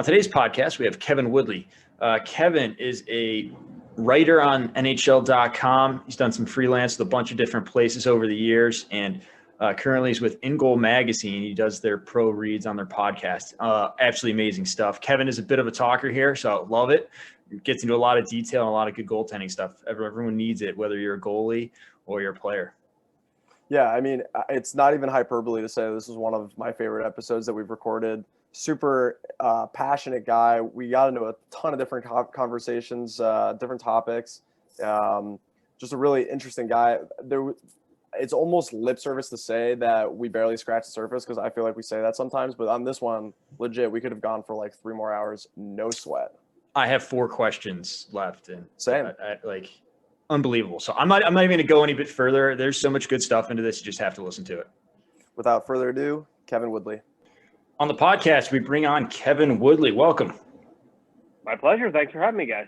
On today's podcast, we have Kevin Woodley. Kevin is a writer on NHL.com. He's done some freelance with a bunch of different places over the years, and currently is with InGoal Magazine. He does their pro reads on their podcast. Absolutely amazing stuff. Kevin is a bit of a talker here, so love it. Gets into a lot of detail and a lot of good goaltending stuff. Everyone needs it, whether you're a goalie or you're a player. Yeah, I mean, it's not even hyperbole to say this is one of my favorite episodes that we've recorded. Super passionate guy. We got into a ton of different conversations, different topics. Just a really interesting guy. It's almost lip service to say that we barely scratched the surface, because I feel like we say that sometimes. But on this one, legit, we could have gone for like 3 more hours, no sweat. I have 4 questions left, and same. Unbelievable. So I'm not even going to go any bit further. There's so much good stuff into this. You just have to listen to it. Without further ado, Kevin Woodley. On the podcast, we bring on Kevin Woodley. Welcome. My pleasure. Thanks for having me, guys.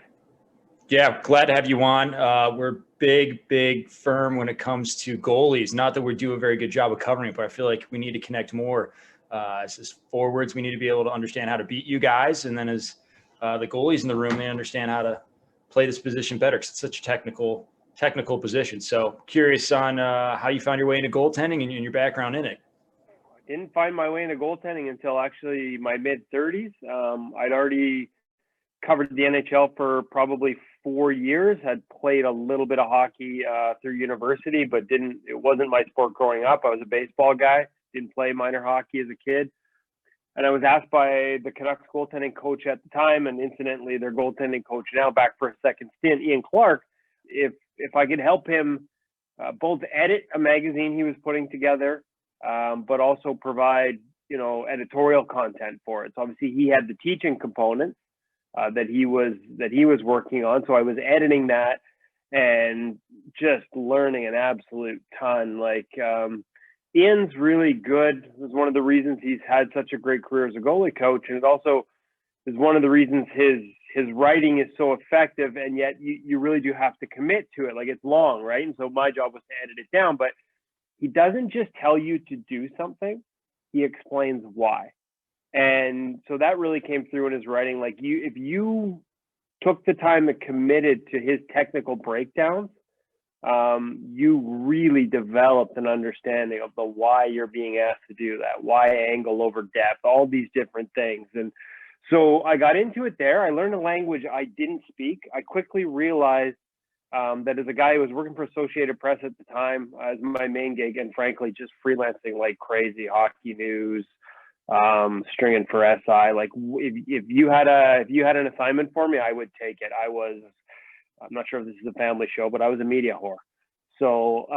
Yeah, glad to have you on. We're big firm when it comes to goalies. Not that we do a very good job of covering it, but I feel like we need to connect more. As forwards, we need to be able to understand how to beat you guys. And then as the goalies in the room, they understand how to play this position better, because it's such a technical position. So curious on how you found your way into goaltending and your background in it. Didn't find my way into goaltending until actually my mid-30s. I'd already covered the NHL for probably 4 years, had played a little bit of hockey through university, but it wasn't my sport growing up. I was a baseball guy, didn't play minor hockey as a kid. And I was asked by the Canucks goaltending coach at the time, and incidentally their goaltending coach now, back for a second stint, Ian Clark, if I could help him both edit a magazine he was putting together, but also provide, editorial content for it. So obviously he had the teaching component that he was working on. So I was editing that and just learning an absolute ton. Ian's really good. It was one of the reasons he's had such a great career as a goalie coach. And it also is one of the reasons his writing is so effective, and yet you really do have to commit to it. Like, it's long, right? And so my job was to edit it down, but he doesn't just tell you to do something, he explains why. And so that really came through in his writing. Like, if you took the time and committed to his technical breakdowns, you really developed an understanding of the why you're being asked to do that, why angle over depth, all these different things. And so I got into it there. I learned a language I didn't speak. I quickly realized that as a guy who was working for Associated Press at the time as my main gig, and frankly just freelancing like crazy, hockey news, stringing for SI, like if you had an assignment for me, I would take it. I'm not sure if this is a family show, but I was a media whore. So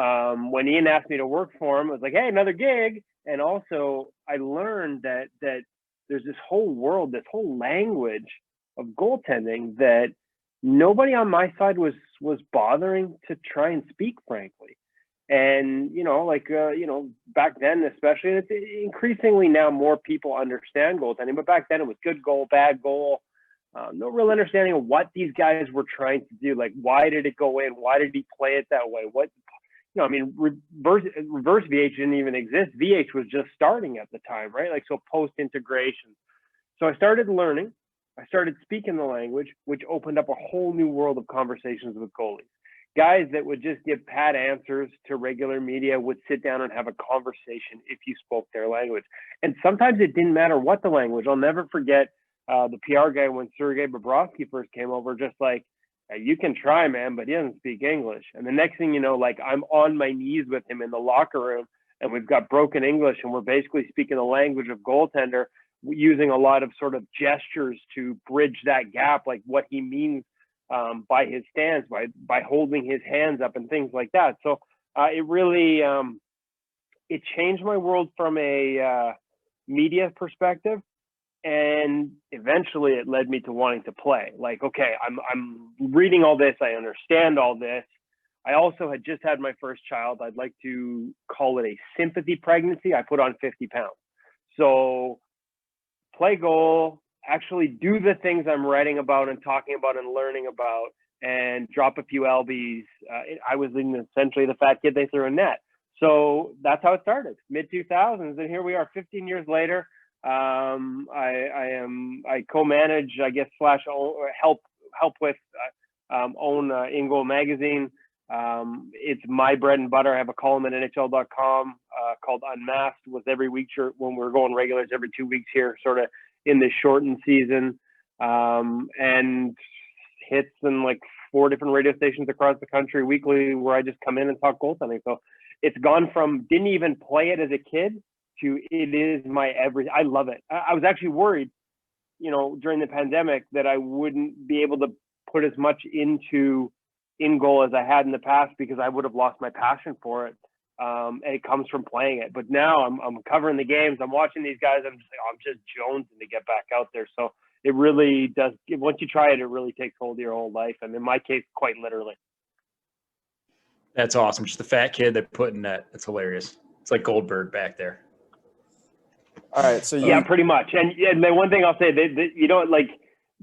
when Ian asked me to work for him, I was like, hey, another gig. And also I learned that there's this whole world, this whole language of goaltending that nobody on my side was bothering to try and speak, frankly. And, back then, especially, and it's increasingly now more people understand goaltending, but back then it was good goal, bad goal. No real understanding of what these guys were trying to do. Like, why did it go in? Why did he play it that way? Reverse VH didn't even exist. VH was just starting at the time, right? Like, so post-integration. So I started learning. I started speaking the language, which opened up a whole new world of conversations with goalies. Guys that would just give pat answers to regular media would sit down and have a conversation if you spoke their language. And sometimes it didn't matter what the language. I'll never forget the PR guy when Sergei Bobrovsky first came over, just like, hey, you can try, man, but he doesn't speak English. And the next thing you know, like, I'm on my knees with him in the locker room, and we've got broken English, and we're basically speaking the language of goaltender, using a lot of sort of gestures to bridge that gap, like what he means by his stance, by holding his hands up and things like that. So it really, it changed my world from a media perspective. And eventually it led me to wanting to play. Like, okay, I'm reading all this. I understand all this. I also had just had my first child. I'd like to call it a sympathy pregnancy. I put on 50 pounds. So play goal, actually do the things I'm writing about and talking about and learning about, and drop a few lbs. I was essentially the fat kid they threw a net. So that's how it started, mid-2000s. And here we are 15 years later. I co-manage, I guess, help with own InGoal Magazine. It's my bread and butter. I have a column at NHL.com called Unmasked, with every week when we're going regulars every 2 weeks here, sort of in this shortened season, and hits in like 4 different radio stations across the country weekly, where I just come in and talk goaltending. So it's gone from didn't even play it as a kid to it is my everything. I love it. I was actually worried, during the pandemic, that I wouldn't be able to put as much into InGoal as I had in the past, because I would have lost my passion for it. And it comes from playing it. But now I'm covering the games. I'm watching these guys. I'm just like, I'm just jonesing to get back out there. So it really does. Once you try it, it really takes hold of your whole life. And in my case, quite literally. That's awesome. Just the fat kid that put in net. That's hilarious. It's like Goldberg back there. All right. So yeah, pretty much. And the one thing I'll say, like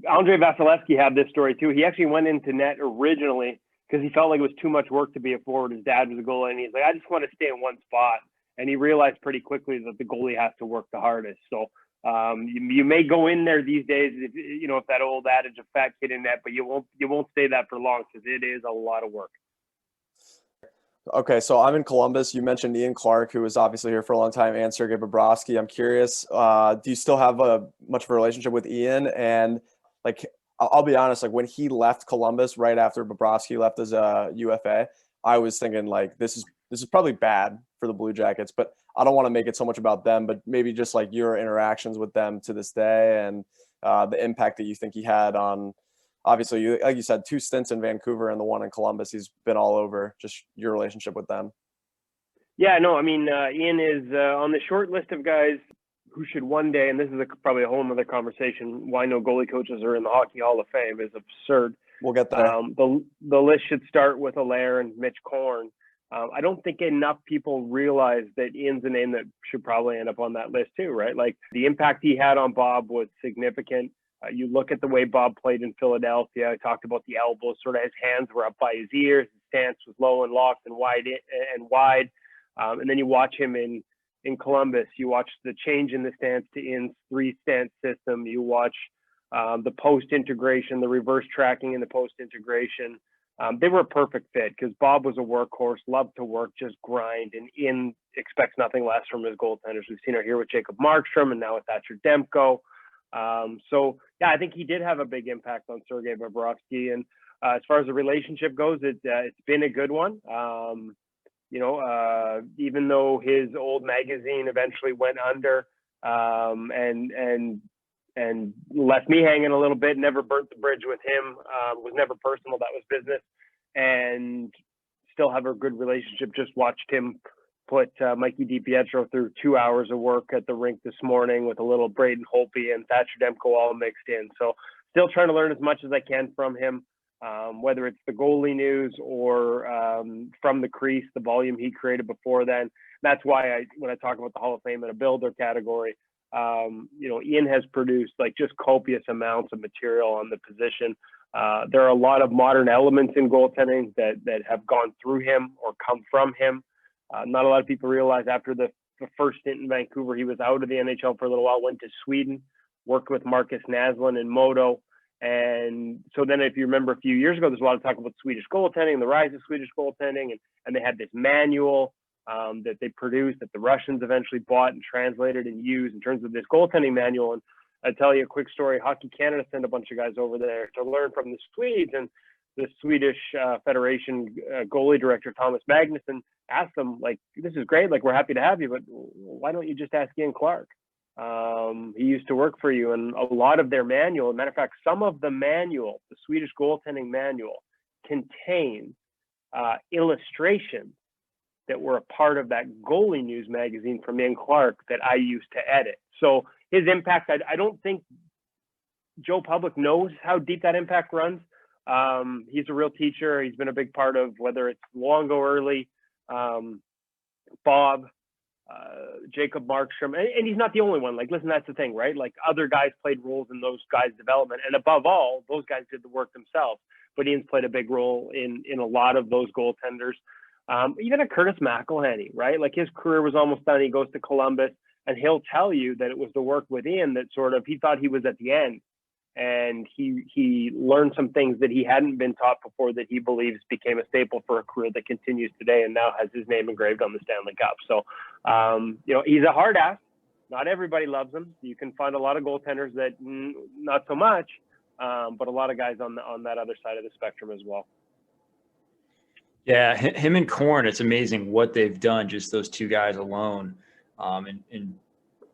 Andre Vasilevsky had this story too. He actually went into net originally because he felt like it was too much work to be a forward. His dad was a goalie, and he's like, I just want to stay in one spot. And he realized pretty quickly that the goalie has to work the hardest. So you may go in there these days, if that old adage of fat kid in net, but you won't stay that for long, because it is a lot of work. Okay, so I'm in Columbus. You mentioned Ian Clark, who was obviously here for a long time, and Sergei Bobrovsky. I'm curious, do you still have much of a relationship with Ian? And like, I'll be honest, like when he left Columbus right after Bobrovsky left as a UFA, I was thinking like this is probably bad for the Blue Jackets, but I don't want to make it so much about them, but maybe just like your interactions with them to this day, and the impact that you think he had on. Obviously, like you said, 2 stints in Vancouver and the one in Columbus. He's been all over. Just your relationship with them. Yeah, no, I mean, Ian is on the short list of guys who should one day, and this is probably a whole other conversation, why no goalie coaches are in the Hockey Hall of Fame is absurd. We'll get there. The list should start with Allaire and Mitch Korn. I don't think enough people realize that Ian's a name that should probably end up on that list too, right? Like the impact he had on Bob was significant. You look at the way Bob played in Philadelphia. I talked about the elbows, sort of his hands were up by his ears. His stance was low and locked and wide. And then you watch him in Columbus. You watch the change in the stance to Ian's 3-stance system. You watch the post integration, the reverse tracking and the post integration. They were a perfect fit because Bob was a workhorse, loved to work, just grind, and Ian expects nothing less from his goaltenders. We've seen it here with Jacob Markstrom and now with Thatcher Demko. So yeah, I think he did have a big impact on Sergei Bobrovsky. And as far as the relationship goes, it's been a good one. Even though his old magazine eventually went under, and left me hanging a little bit, never burnt the bridge with him, was never personal, that was business, and still have a good relationship. Just watched him put Mikey DiPietro through 2 hours of work at the rink this morning with a little Braden Holtby and Thatcher Demko all mixed in. So still trying to learn as much as I can from him, whether it's the goalie news or from the crease, the volume he created before then. That's why when I talk about the Hall of Fame in a builder category, Ian has produced like just copious amounts of material on the position. There are a lot of modern elements in goaltending that have gone through him or come from him. Not a lot of people realize after the first stint in Vancouver, he was out of the NHL for a little while, went to Sweden, worked with Marcus Naslund and Modo. And so then if you remember a few years ago, there's a lot of talk about Swedish goaltending, the rise of Swedish goaltending, and they had this manual that they produced that the Russians eventually bought and translated and used in terms of this goaltending manual. And I'll tell you a quick story. Hockey Canada sent a bunch of guys over there to learn from the Swedes, and the Swedish Federation goalie director, Thomas Magnuson, asked them, like, this is great, like, we're happy to have you, but why don't you just ask Ian Clark? He used to work for you. And a lot of their manual, matter of fact, some of the manual, the Swedish goaltending manual, contains illustrations that were a part of that goalie news magazine from Ian Clark that I used to edit. So his impact, I don't think Joe Public knows how deep that impact runs. He's a real teacher. He's been a big part of whether it's Luongo early, Bob, Jacob Markstrom, and he's not the only one. Like, listen, that's the thing, right? Like, other guys played roles in those guys' development, and above all, those guys did the work themselves. But Ian's played a big role in a lot of those goaltenders. Even a Curtis McElhenney, right? Like, his career was almost done. He goes to Columbus. And he'll tell you that it was the work within that sort of, he thought he was at the end, and he learned some things that he hadn't been taught before that he believes became a staple for a career that continues today and now has his name engraved on the Stanley Cup. So, he's a hard ass. Not everybody loves him. You can find a lot of goaltenders that not so much, but a lot of guys on that other side of the spectrum as well. Yeah, him and Korn, it's amazing what they've done, just those two guys alone, and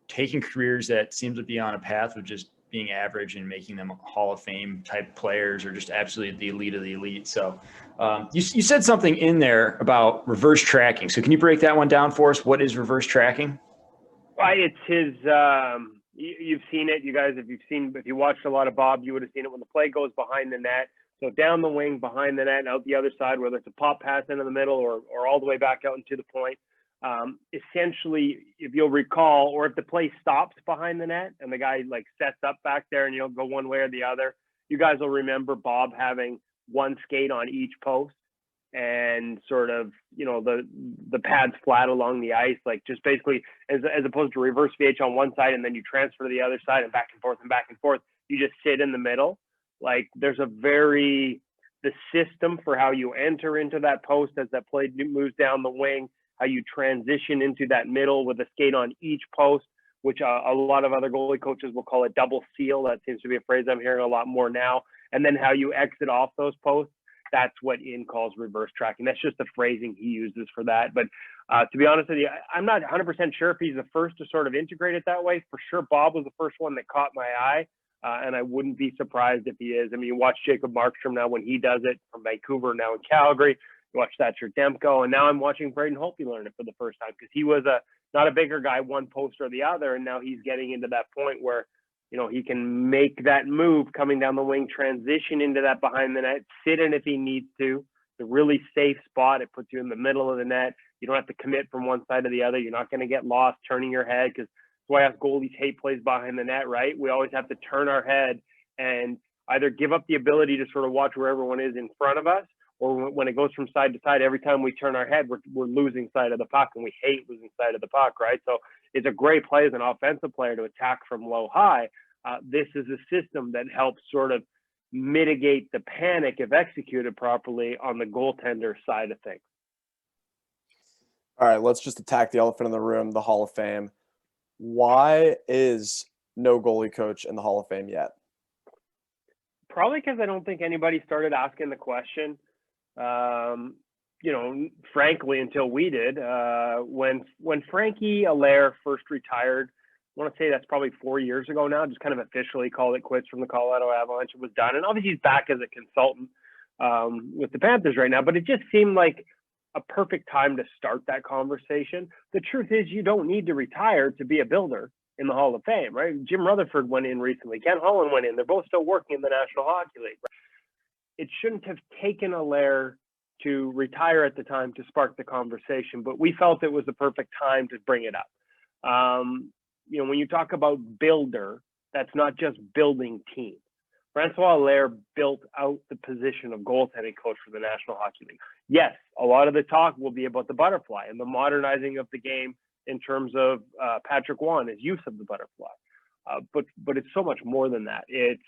taking careers that seem to be on a path of just being average and making them Hall of Fame type players, or just absolutely the elite of the elite. So you said something in there about reverse tracking. So can you break that one down for us? What is reverse tracking? It's his, you've seen it, you guys, if you watched a lot of Bob, you would have seen it when the play goes behind the net. So down the wing, behind the net, and out the other side, whether it's a pop pass into the middle or all the way back out into the point. Essentially, if you'll recall, or if the play stops behind the net and the guy like sets up back there and you'll go one way or the other, you guys will remember Bob having one skate on each post and sort of, the pads flat along the ice, like just basically as opposed to reverse VH on one side and then you transfer to the other side and back and forth, you just sit in the middle. Like there's the system for how you enter into that post as that play moves down the wing, how you transition into that middle with a skate on each post, which a lot of other goalie coaches will call a double seal. That seems to be a phrase I'm hearing a lot more now. And then how you exit off those posts. That's what IN calls reverse tracking. That's just the phrasing he uses for that. But to be honest with you, I'm not 100% sure if he's the first to sort of integrate it that way. For sure, Bob was the first one that caught my eye. And I wouldn't be surprised if he is. I mean, you watch Jacob Markstrom now when he does it from Vancouver, now in Calgary. You watch Thatcher Demko, and now I'm watching Braden Holtby learn it for the first time because he was not a bigger guy, one post or the other, and now he's getting into that point where, he can make that move coming down the wing, transition into that behind the net, sit in if he needs to. It's a really safe spot. It puts you in the middle of the net. You don't have to commit from one side to the other. You're not going to get lost turning your head because that's why us goalies hate plays behind the net, right? We always have to turn our head and either give up the ability to sort of watch where everyone is in front of us, or when it goes from side to side, every time we turn our head, we're losing sight of the puck, and we hate losing sight of the puck, right? So it's a great play as an offensive player to attack from low high. This is a system that helps sort of mitigate the panic if executed properly on the goaltender side of things. All right, let's just attack the elephant in the room, the Hall of Fame. Why is no goalie coach in the Hall of Fame yet? Probably because I don't think anybody started asking the question. Frankly, until we did. When Frankie Allaire first retired, I want to say that's probably 4 years ago now, just kind of officially called it quits from the Colorado Avalanche. It was done. And obviously he's back as a consultant with the Panthers right now, but it just seemed like a perfect time to start that conversation. The truth is you don't need to retire to be a builder in the Hall of Fame, right? Jim Rutherford went in recently. Ken Holland went in. They're both still working in the National Hockey League. It shouldn't have taken Allaire to retire at the time to spark the conversation, but we felt it was the perfect time to bring it up. When you talk about builder, that's not just building teams. Francois Allaire built out the position of goaltending coach for the National Hockey League. Yes, a lot of the talk will be about the butterfly and the modernizing of the game in terms of Patrick Waugh, his use of the butterfly. But it's so much more than that. It's,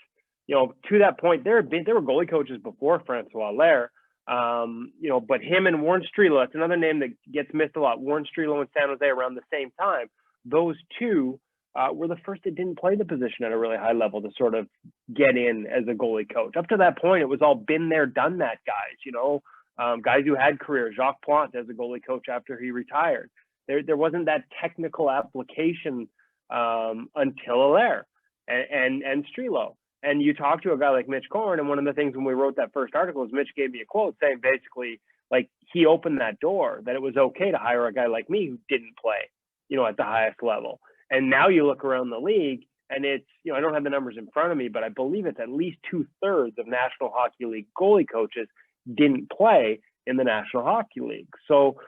to that point, there were goalie coaches before Francois Allaire, but him and Warren Strelo, that's another name that gets missed a lot. Warren Strelo in San Jose around the same time. Those two were the first that didn't play the position at a really high level to sort of get in as a goalie coach. Up to that point, it was all been there, done that guys, guys who had careers. Jacques Plante as a goalie coach after he retired. There wasn't that technical application until Allaire and Strelo. And you talk to a guy like Mitch Korn, and one of the things when we wrote that first article is Mitch gave me a quote saying basically, like, he opened that door, that it was okay to hire a guy like me who didn't play, at the highest level. And now you look around the league, and it's, I don't have the numbers in front of me, but I believe it's at least 2/3 of National Hockey League goalie coaches didn't play in the National Hockey League. So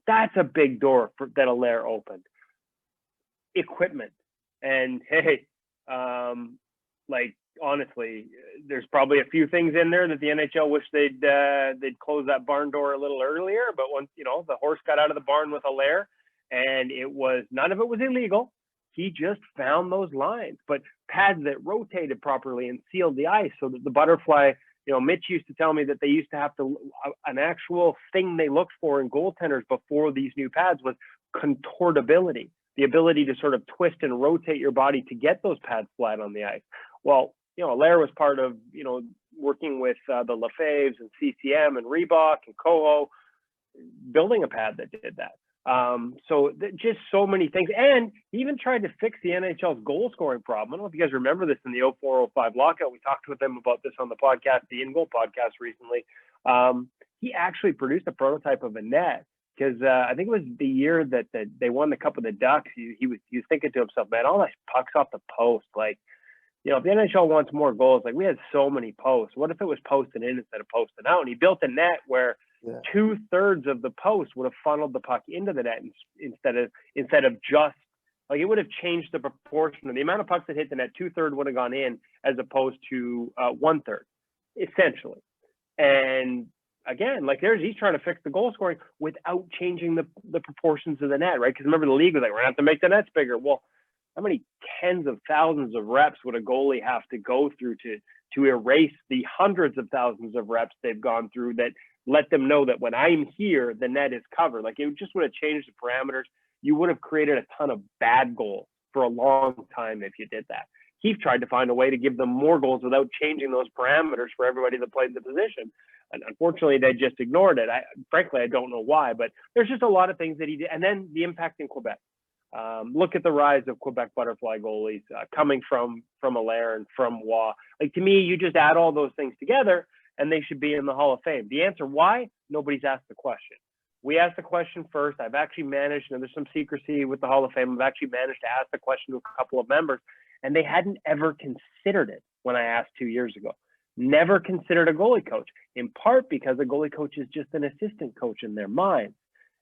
that's a big door that Allaire opened. Equipment. And hey, honestly, there's probably a few things in there that the NHL wish they'd close that barn door a little earlier. But once, the horse got out of the barn with Allaire, and none of it was illegal. he just found those lines, but pads that rotated properly and sealed the ice so that the butterfly, Mitch used to tell me that they used to have to, an actual thing they looked for in goaltenders before these new pads was contortability, the ability to sort of twist and rotate your body to get those pads flat on the ice. Well, Allaire was part of, working with the Lefebvres and CCM and Reebok and Coho, building a pad that did that. Just so many things. And he even tried to fix the NHL's goal scoring problem. I don't know if you guys remember this in the 04-05 lockout. We talked with him about this on the podcast, the InGoal podcast recently. He actually produced a prototype of a net because I think it was the year that they won the Cup of the Ducks. He was thinking to himself, man, all these pucks off the post. Like, if the NHL wants more goals, like we had so many posts. What if it was posted in instead of posted out? And he built a net where 2/3 of the post would have funneled the puck into the net instead of just like, it would have changed the proportion of the amount of pucks that hit the net. 2/3 would have gone in as opposed to 1/3, essentially. And again, like he's trying to fix the goal scoring without changing the proportions of the net, right? Because remember, the league was like, we're gonna have to make the nets bigger. Well, how many tens of thousands of reps would a goalie have to go through to erase the hundreds of thousands of reps they've gone through that let them know that when I'm here, the net is covered? Like, it just would have changed the parameters. You would have created a ton of bad goals for a long time if you did that. Keefe tried to find a way to give them more goals without changing those parameters for everybody that played the position. And unfortunately, they just ignored it. Frankly, I don't know why, but there's just a lot of things that he did. And then the impact in Quebec. Look at the rise of Quebec butterfly goalies coming from Allaire and from Waugh. Like, to me, you just add all those things together and they should be in the Hall of Fame. The answer why? Nobody's asked the question. We asked the question first. I've actually managed, and there's some secrecy with the Hall of Fame, I've actually managed to ask the question to a couple of members, and they hadn't ever considered it when I asked 2 years ago. Never considered a goalie coach, in part because a goalie coach is just an assistant coach in their minds.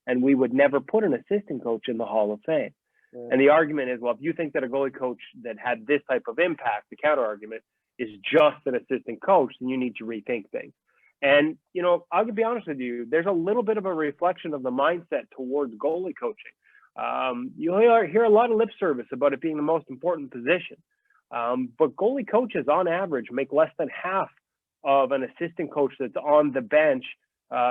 And we would never put an assistant coach in the Hall of Fame. Yeah. And the argument is, well, if you think that a goalie coach that had this type of impact, the counter argument is just an assistant coach, then you need to rethink things. And, I'll be honest with you, there's a little bit of a reflection of the mindset towards goalie coaching. You'll hear a lot of lip service about it being the most important position. But goalie coaches on average make less than half of an assistant coach that's on the bench,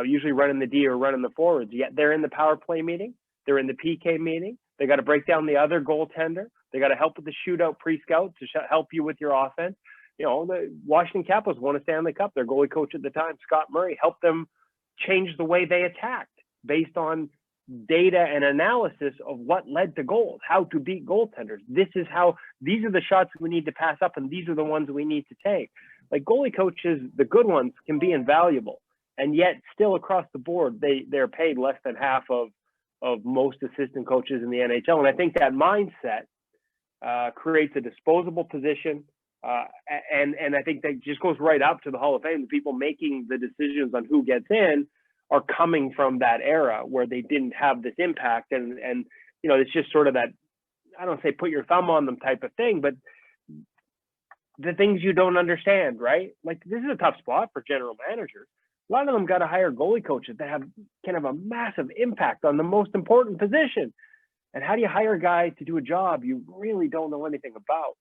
usually running the D or running the forwards. Yet they're in the power play meeting, they're in the PK meeting, they got to break down the other goaltender, they got to help with the shootout pre-scout to help you with your offense. The Washington Capitals won a Stanley Cup. Their goalie coach at the time, Scott Murray, helped them change the way they attacked based on data and analysis of what led to goals, how to beat goaltenders. These are the shots we need to pass up, and these are the ones we need to take. Like, goalie coaches, the good ones, can be invaluable, and yet still across the board, they're paid less than half of most assistant coaches in the NHL. And I think that mindset creates a disposable position. And I think that just goes right up to the Hall of Fame. The people making the decisions on who gets in are coming from that era where they didn't have this impact. And it's just sort of that, I don't say put your thumb on them type of thing, but the things you don't understand, right? Like, this is a tough spot for general managers. A lot of them got to hire goalie coaches that can have a massive impact on the most important position. And how do you hire a guy to do a job you really don't know anything about?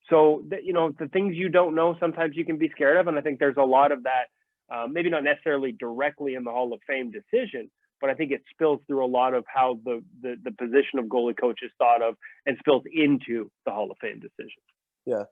So, the things you don't know, sometimes you can be scared of. And I think there's a lot of that, maybe not necessarily directly in the Hall of Fame decision, but I think it spills through a lot of how the position of goalie coach is thought of and spills into the Hall of Fame decision. Yeah.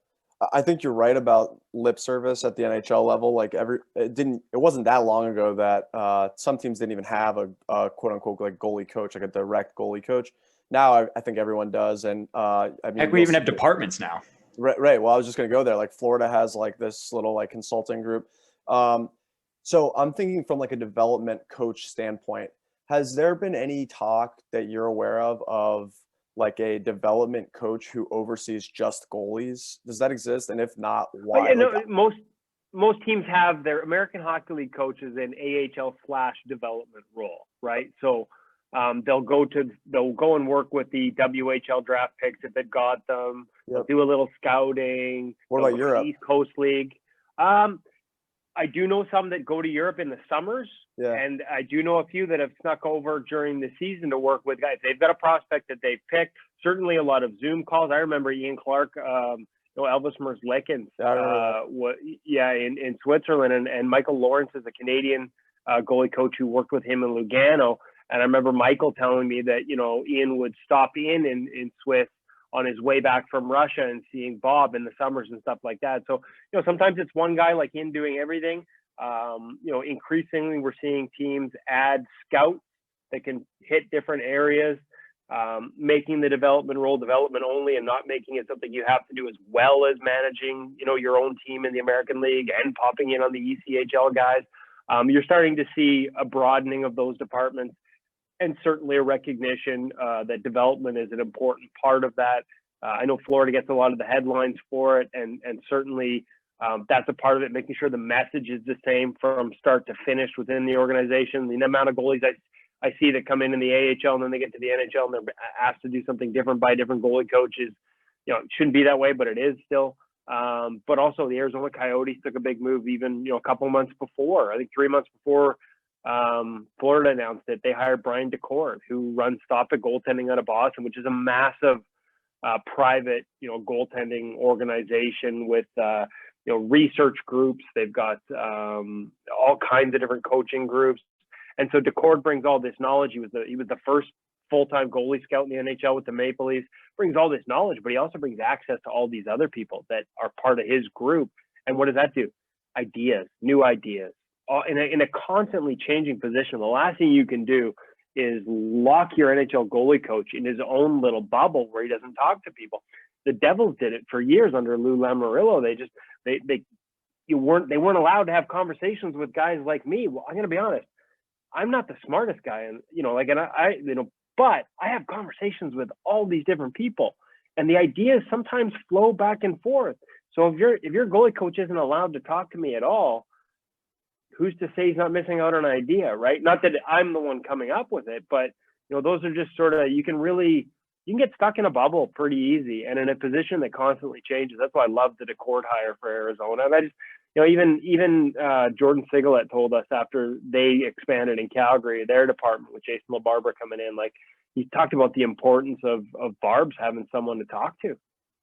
I think you're right about lip service at the NHL level. Like, it wasn't that long ago that some teams didn't even have a quote unquote like goalie coach, like a direct goalie coach. Now I think everyone does. And heck, we even have departments now. Right. Well, I was just going to go there. Like, Florida has like this little like consulting group. So I'm thinking from like a development coach standpoint, has there been any talk that you're aware of like a development coach who oversees just goalies? Does that exist? And if not, why? Most teams have their American Hockey League coaches in AHL/development role, right? So they'll go and work with the WHL draft picks if they've got them. Yep. They'll do a little scouting. What about Europe? East Coast League. I do know some that go to Europe in the summers, and I do know a few that have snuck over during the season to work with guys. They've got a prospect that they've picked. Certainly a lot of Zoom calls. I remember Ian Clark, Elvis Merzlikins, in Switzerland, and Michael Lawrence is a Canadian goalie coach who worked with him in Lugano. And I remember Michael telling me that, Ian would stop in Swiss on his way back from Russia and seeing Bob in the summers and stuff like that. So, sometimes it's one guy like Ian doing everything. Increasingly we're seeing teams add scouts that can hit different areas, making the development role development only and not making it something you have to do as well as managing, your own team in the American League and popping in on the ECHL guys. You're starting to see a broadening of those departments, and certainly a recognition that development is an important part of that. I know Florida gets a lot of the headlines for it, and certainly that's a part of it, making sure the message is the same from start to finish within the organization. The amount of goalies I see that come in the AHL and then they get to the NHL and they're asked to do something different by different goalie coaches. It shouldn't be that way, but it is still. But also the Arizona Coyotes took a big move even, a couple months before, I think 3 months before Florida announced it. They hired Brian DeCord, who runs Stop It Goaltending out of Boston, which is a massive private, goaltending organization with, research groups. They've got all kinds of different coaching groups. And so DeCord brings all this knowledge. He was the first full-time goalie scout in the NHL with the Maple Leafs, brings all this knowledge, but he also brings access to all these other people that are part of his group. And what does that do? Ideas, new ideas. In a constantly changing position, the last thing you can do is lock your NHL goalie coach in his own little bubble where he doesn't talk to people. The Devils did it for years under Lou Lamoriello. They weren't allowed to have conversations with guys like me. Well, I'm going to be honest. I'm not the smartest guy, and but I have conversations with all these different people, and the ideas sometimes flow back and forth. So if your goalie coach isn't allowed to talk to me at all, who's to say he's not missing out on an idea, right? Not that I'm the one coming up with it, but those are just sort of, you can get stuck in a bubble pretty easy, and in a position that constantly changes. That's why I love the DeCord hire for Arizona. And I just, even Jordan Sigalet told us after they expanded in Calgary, their department with Jason LaBarbera coming in, like he talked about the importance of Barb's having someone to talk to.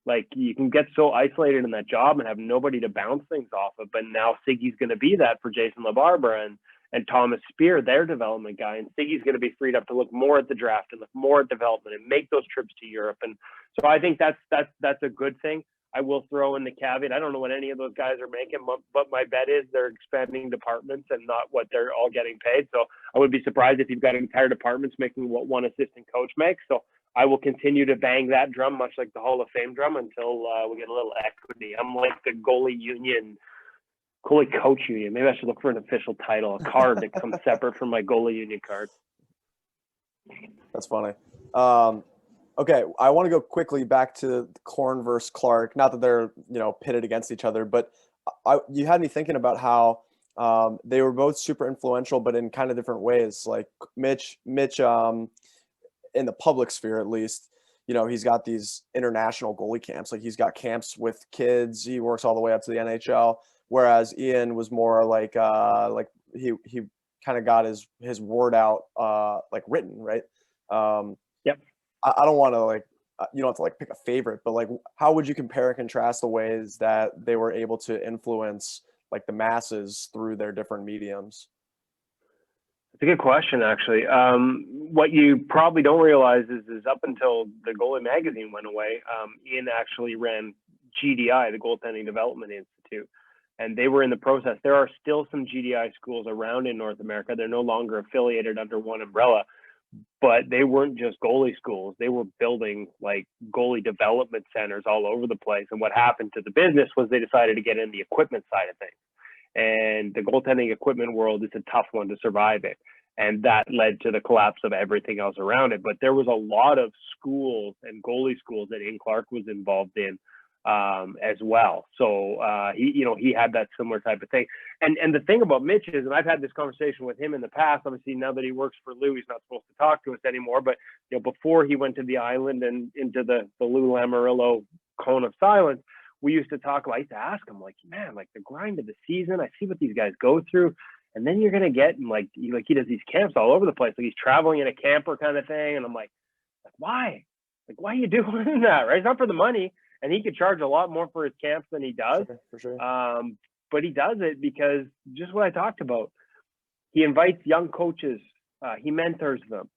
Like you can get so isolated in that job and have nobody to bounce things off of. But now Siggy's going to be that for Jason LaBarbera and Thomas Spear, their development guy. And Siggy's going to be freed up to look more at the draft and look more at development and make those trips to Europe. And so I think that's a good thing. I will throw in the caveat. I don't know what any of those guys are making, but my bet is they're expanding departments and not what they're all getting paid. So I would be surprised if you've got entire departments making what one assistant coach makes. So I will continue to bang that drum, much like the Hall of Fame drum, until we get a little equity. I'm like the goalie coach union. Maybe I should look for an official title, a card that comes separate from my goalie union card. That's funny. Okay, I want to go quickly back to Korn versus Clark. Not that they're pitted against each other, but you had me thinking about how they were both super influential, but in kind of different ways. Like Mitch, in the public sphere at least, he's got these international goalie camps. Like he's got camps with kids. He works all the way up to the NHL. Whereas Ian was more like he kind of got his word out like written, right? Yep. I don't want to you don't have to pick a favorite, but how would you compare and contrast the ways that they were able to influence the masses through their different mediums? It's a good question, actually. What you probably don't realize is up until the Goalie Magazine went away, Ian actually ran GDI, the Goaltending Development Institute, and they were in the process. There are still some GDI schools around in North America. They're no longer affiliated under one umbrella, but they weren't just goalie schools. They were building goalie development centers all over the place. And what happened to the business was they decided to get in the equipment side of things. And the goaltending equipment world is a tough one to survive it. And that led to the collapse of everything else around it. But there was a lot of schools and goalie schools that Ian Clark was involved in as well. So he had that similar type of thing. And the thing about Mitch is, and I've had this conversation with him in the past, obviously now that he works for Lou, he's not supposed to talk to us anymore. But before he went to the island and into the Lou Lamoriello cone of silence, we used to talk about, I used to ask him, like, man, like the grind of the season, I see what these guys go through. And then you're going to get, and like he does these camps all over the place. Like he's traveling in a camper kind of thing. And I'm like, why? Like, why are you doing that? Right? It's not for the money. And he could charge a lot more for his camps than he does. For sure. But he does it because just what I talked about. He invites young coaches. He mentors them.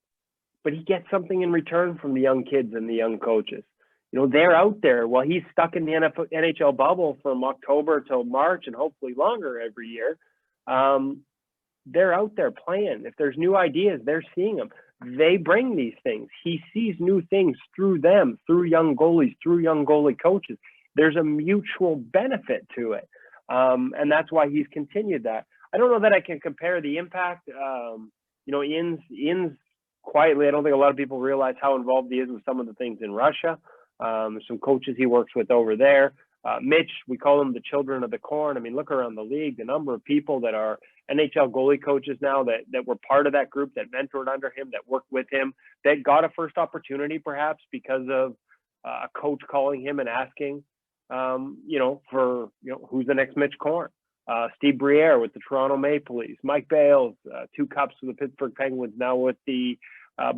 But he gets something in return from the young kids and the young coaches. You know, they're out there while he's stuck in the NHL bubble from October till March and hopefully longer every year. They're out there playing. If there's new ideas, they're seeing them. They bring these things. He sees new things through them, through young goalies, through young goalie coaches. There's a mutual benefit to it. And that's why he's continued that. I don't know that I can compare the impact. Ian's quietly, I don't think a lot of people realize how involved he is with some of the things in Russia. Some coaches he works with over there. Mitch, we call them the children of the corn. I mean, look around the league, the number of people that are NHL goalie coaches now that were part of that group, that mentored under him, that worked with him, that got a first opportunity perhaps because of a coach calling him and asking, who's the next Mitch Korn? Steve Briere with the Toronto Maple Leafs, Mike Bales, 2 cups with the Pittsburgh Penguins, now with the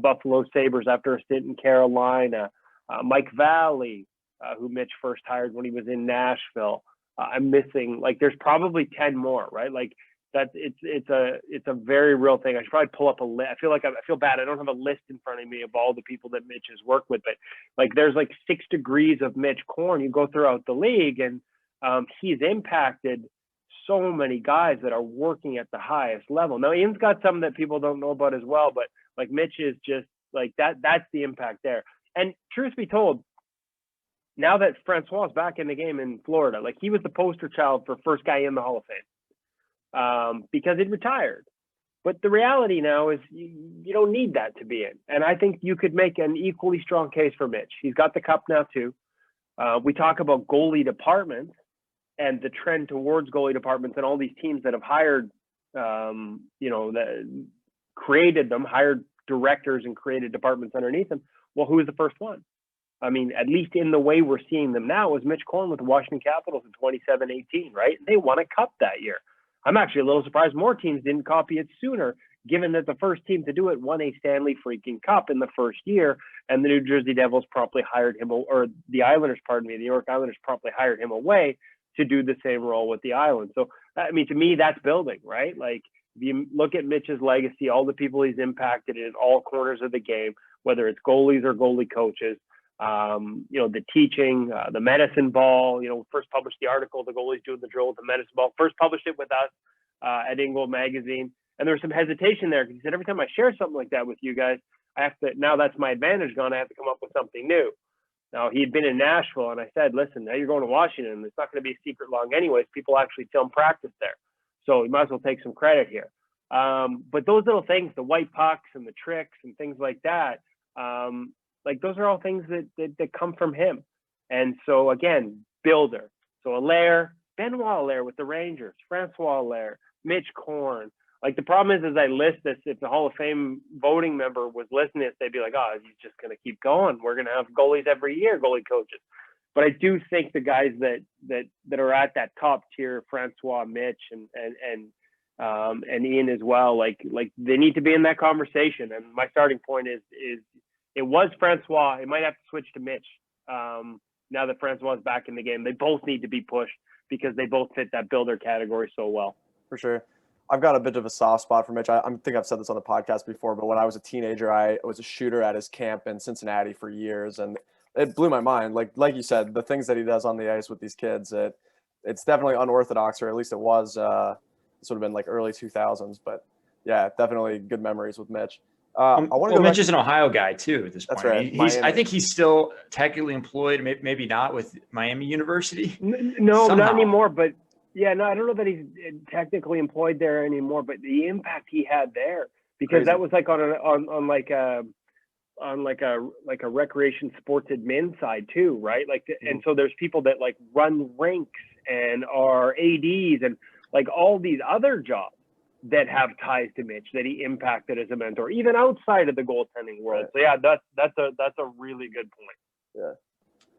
Buffalo Sabres after a stint in Carolina, Mike Valley, who Mitch first hired when he was in Nashville. I'm missing, like, there's probably 10 more, right? Like that, it's a very real thing. I should probably pull up a list. I feel bad. I don't have a list in front of me of all the people that Mitch has worked with, but like there's like 6 degrees of Mitch Korn. You go throughout the league, and he's impacted so many guys that are working at the highest level. Now, Ian's got some that people don't know about as well, but like Mitch is just like that. That's the impact there. And truth be told, now that Francois is back in the game in Florida, like he was the poster child for first guy in the Hall of Fame because he'd retired. But the reality now is you don't need that to be in. And I think you could make an equally strong case for Mitch. He's got the cup now too. We talk about goalie departments and the trend towards goalie departments and all these teams that have hired, that created them, hired directors and created departments underneath them. Well, who was the first one? I mean, at least in the way we're seeing them now, was Mitch Korn with the Washington Capitals in 27-18, right? They won a cup that year. I'm actually a little surprised more teams didn't copy it sooner, given that the first team to do it won a Stanley freaking Cup in the first year, and the New Jersey Devils promptly hired him, or the Islanders, the New York Islanders promptly hired him away to do the same role with the Islanders. So, I mean, to me, that's building, right? Like, if you look at Mitch's legacy, all the people he's impacted in all corners of the game, whether it's goalies or goalie coaches, the teaching, the medicine ball, first published the article, the goalies doing the drill with the medicine ball, first published it with us at InGoal Magazine. And there was some hesitation there because he said, every time I share something like that with you guys, I have to, now that's my advantage gone, I have to come up with something new. Now, he'd been in Nashville, and I said, listen, now you're going to Washington. It's not going to be a secret long anyways. People actually film practice there. So you might as well take some credit here. But those little things, the white pucks and the tricks and things like that, like those are all things that come from him. And so, again, builder. So Allaire, Benoit Allaire with the Rangers, Francois Allaire, Mitch Korn. Like, the problem is I list this, if the Hall of Fame voting member was listening to this, they'd be like, oh, he's just going to keep going. We're going to have goalies every year, goalie coaches. But I do think the guys that are at that top tier, Francois, Mitch, and Ian as well, like they need to be in that conversation. And my starting point is it was Francois. It might have to switch to Mitch now that Francois is back in the game. They both need to be pushed because they both fit that builder category so well. For sure. I've got a bit of a soft spot for Mitch. I think I've said this on the podcast before, but when I was a teenager, I was a shooter at his camp in Cincinnati for years, and it blew my mind. Like you said, the things that he does on the ice with these kids, it's definitely unorthodox, or at least it was sort of in like early 2000s. But yeah, definitely good memories with Mitch. Mitch is an Ohio guy too at this point. That's right. I think he's still technically employed, maybe not with Miami University. No, not anymore. But yeah, no, I don't know that he's technically employed there anymore. But the impact he had there, because that was like on a recreation sports admin side too, right? Like, and so there's people that like run rinks and are ADs and like all these other jobs that have ties to Mitch that he impacted as a mentor, even outside of the goaltending world. Right. So yeah, that's a really good point. Yeah.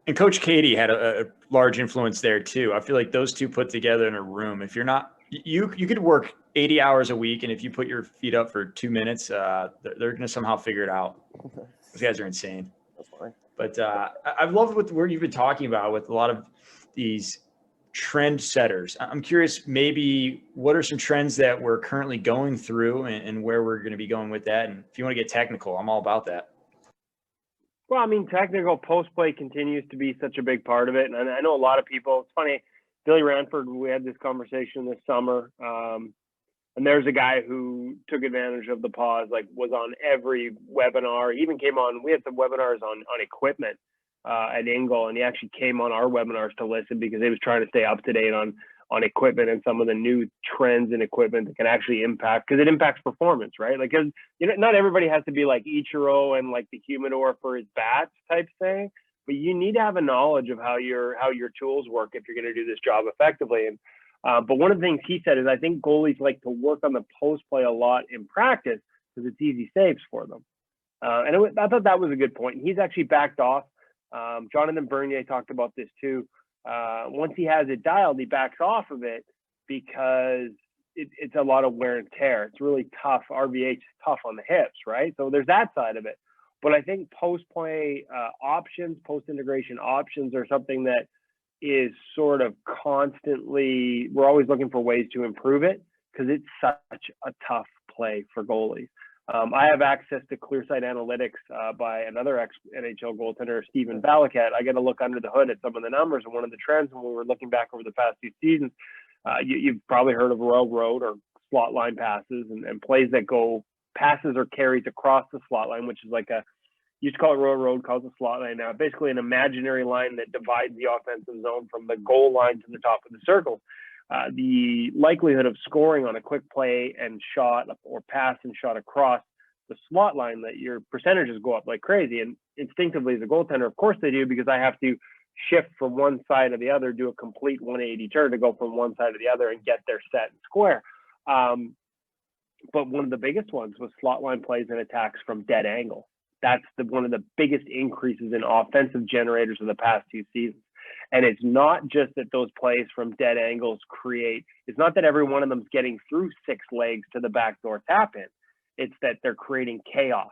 And Coach Katie had a large influence there too. I feel like those two put together in a room, if you're not, you could work 80 hours a week, and if you put your feet up for 2 minutes, they're going to somehow figure it out. Those guys are insane. That's funny. But I've loved where you've been talking about with a lot of these trend setters. I'm curious, maybe what are some trends that we're currently going through and where we're going to be going with that? And if you want to get technical, I'm all about that. Well, I mean, technical post play continues to be such a big part of it. And I know a lot of people, it's funny, Billy Ranford, we had this conversation this summer. And there's a guy who took advantage of the pause, like was on every webinar. He even came on, we had some webinars on equipment at InGoal, and he actually came on our webinars to listen because he was trying to stay up to date on equipment and some of the new trends in equipment that can actually impact, because it impacts performance, right? Like, 'cause, you know, not everybody has to be like Ichiro and like the humidor for his bats type thing, but you need to have a knowledge of how your tools work if you're going to do this job effectively. And but one of the things he said is, I think goalies like to work on the post play a lot in practice because it's easy saves for them. And I thought that was a good point. And he's actually backed off. Jonathan Bernier talked about this too. Once he has it dialed, he backs off of it because it's a lot of wear and tear. It's really tough. RVH is tough on the hips, right? So there's that side of it. But I think post-play options, post-integration options are something that is sort of constantly, we're always looking for ways to improve it because it's such a tough play for goalies. I have access to ClearSight Analytics by another ex-NHL goaltender, Stephen Valakat. I get to look under the hood at some of the numbers, and one of the trends when we were looking back over the past few seasons, you've probably heard of Royal Road or slot line passes and plays that go passes or carries across the slot line, which is like used to call it Royal Road, calls it slot line now. Basically an imaginary line that divides the offensive zone from the goal line to the top of the circle. The likelihood of scoring on a quick play and shot or pass and shot across the slot line, that your percentages go up like crazy. And instinctively as a goaltender, of course they do, because I have to shift from one side to the other, do a complete 180 turn to go from one side to the other and get there set and square. But one of the biggest ones was slot line plays and attacks from dead angle. That's one of the biggest increases in offensive generators of the past two seasons. And it's not just that those plays from dead angles it's not that every one of them's getting through six legs to the backdoor tap in. It's that they're creating chaos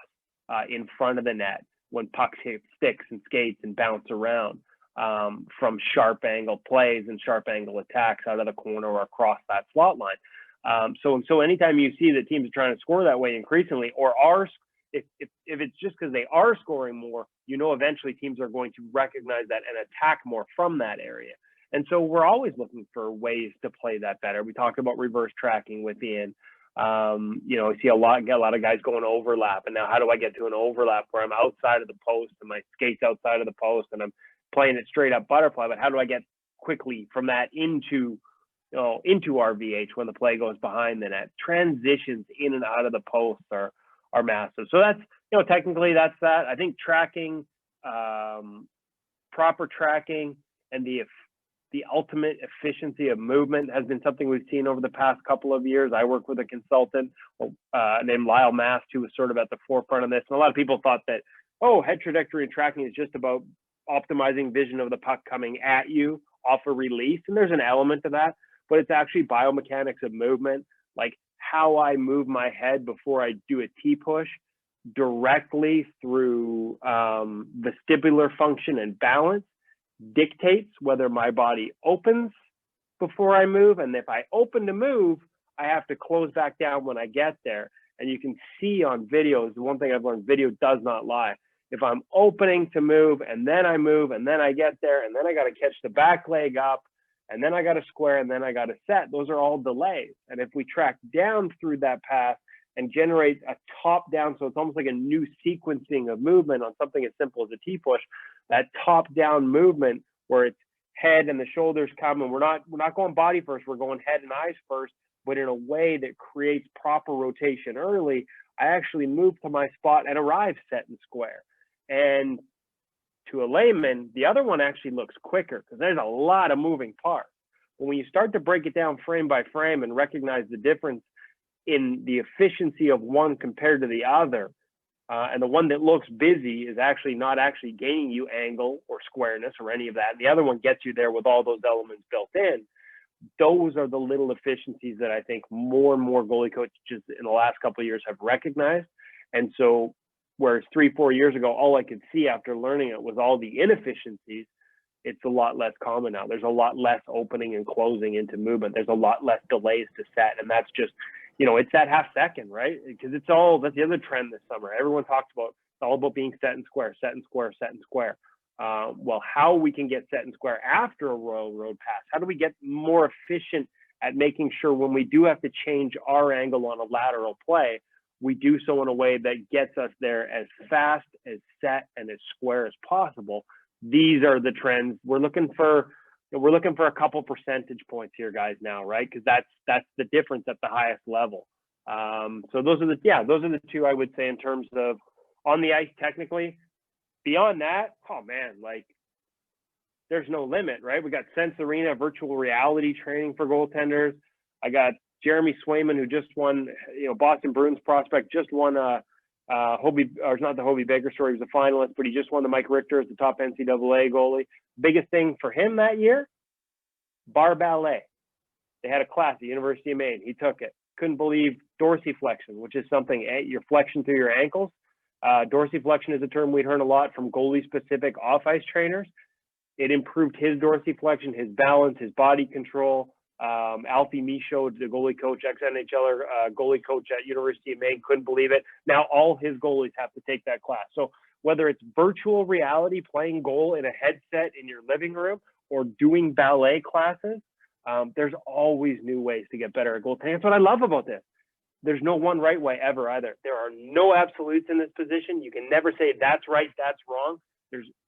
in front of the net when pucks hit sticks and skates and bounce around from sharp angle plays and sharp angle attacks out of the corner or across that slot line. So anytime you see that teams are trying to score that way increasingly, or if it's just because they are scoring more, eventually teams are going to recognize that and attack more from that area. And so we're always looking for ways to play that better. We talked about reverse tracking within. I see a lot of guys going overlap. And now how do I get to an overlap where I'm outside of the post and my skate's outside of the post and I'm playing it straight up butterfly? But how do I get quickly from that into RVH when the play goes behind the net? Transitions in and out of the post are massive. So that's, technically that's that. I think tracking, proper tracking, and the ultimate efficiency of movement has been something we've seen over the past couple of years. I work with a consultant named Lyle Mast, who was sort of at the forefront of this. And a lot of people thought that, head trajectory and tracking is just about optimizing vision of the puck coming at you off a release. And there's an element to that, but it's actually biomechanics of movement, like how I move my head before I do a T-push directly through vestibular function and balance dictates whether my body opens before I move. And if I open to move, I have to close back down when I get there. And you can see on videos, the one thing I've learned, video does not lie. If I'm opening to move and then I move and then I get there and then I got to catch the back leg up and then I got to square and then I got to set, those are all delays. And if we track down through that path and generate a top down, so it's almost like a new sequencing of movement on something as simple as a T-push, that top down movement where it's head and the shoulders come, and we're not going body first, we're going head and eyes first, but in a way that creates proper rotation early. I actually move to my spot and arrive set and square. And to a layman, the other one actually looks quicker because there's a lot of moving parts. But when you start to break it down frame by frame and recognize the difference in the efficiency of one compared to the other, And the one that looks busy is actually not actually gaining you angle or squareness or any of that. And the other one gets you there with all those elements built in. Those are the little efficiencies that I think more and more goalie coaches in the last couple of years have recognized. And so whereas 3-4 years ago, all I could see after learning it was all the inefficiencies, it's a lot less common now. There's a lot less opening and closing into movement. There's a lot less delays to set. And that's just, it's that half second, right? Because that's the other trend this summer. Everyone talks about, it's all about being set and square, set and square, set and square. Well, how we can get set and square after a Royal Road pass? How do we get more efficient at making sure when we do have to change our angle on a lateral play, we do so in a way that gets us there as fast, as set, and as square as possible? These are the trends we're looking for. We're looking for a couple percentage points here, guys, now, right? Because that's the difference at the highest level. So those are the two I would say in terms of on the ice technically. Beyond that, oh man, like there's no limit, right? We got Sense Arena virtual reality training for goaltenders. I got Jeremy Swayman, who just won, Boston Bruins prospect, just won Hobie, or it's not the Hobie Baker story, he was a finalist, but he just won the Mike Richter as the top NCAA goalie. Biggest thing for him that year, bar ballet. They had a class at the University of Maine. He took it. Couldn't believe dorsiflexion, which is something, your flexion through your ankles. Dorsiflexion is a term we'd heard a lot from goalie-specific off-ice trainers. It improved his dorsiflexion, his balance, his body control. Alfie Michaud, the goalie coach, ex-NHLer, goalie coach at University of Maine, couldn't believe it. Now all his goalies have to take that class. So whether it's virtual reality, playing goal in a headset in your living room, or doing ballet classes, there's always new ways to get better at goaltending. That's what I love about this. There's no one right way ever either. There are no absolutes in this position. You can never say that's right, that's wrong.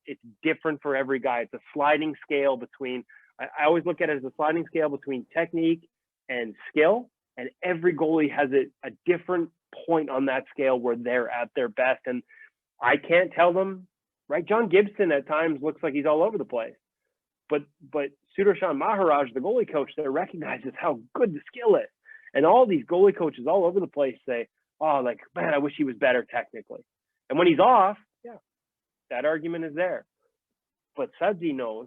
It's different for every guy. It's a sliding scale between, I always look at it as a sliding scale between technique and skill. And every goalie has a different point on that scale where they're at their best. And I can't tell them, right? John Gibson at times looks like he's all over the place. But Sudarshan Maharaj, the goalie coach there, recognizes how good the skill is. And all these goalie coaches all over the place say, oh, like, man, I wish he was better technically. And when he's off, yeah, that argument is there. But Sudsy knows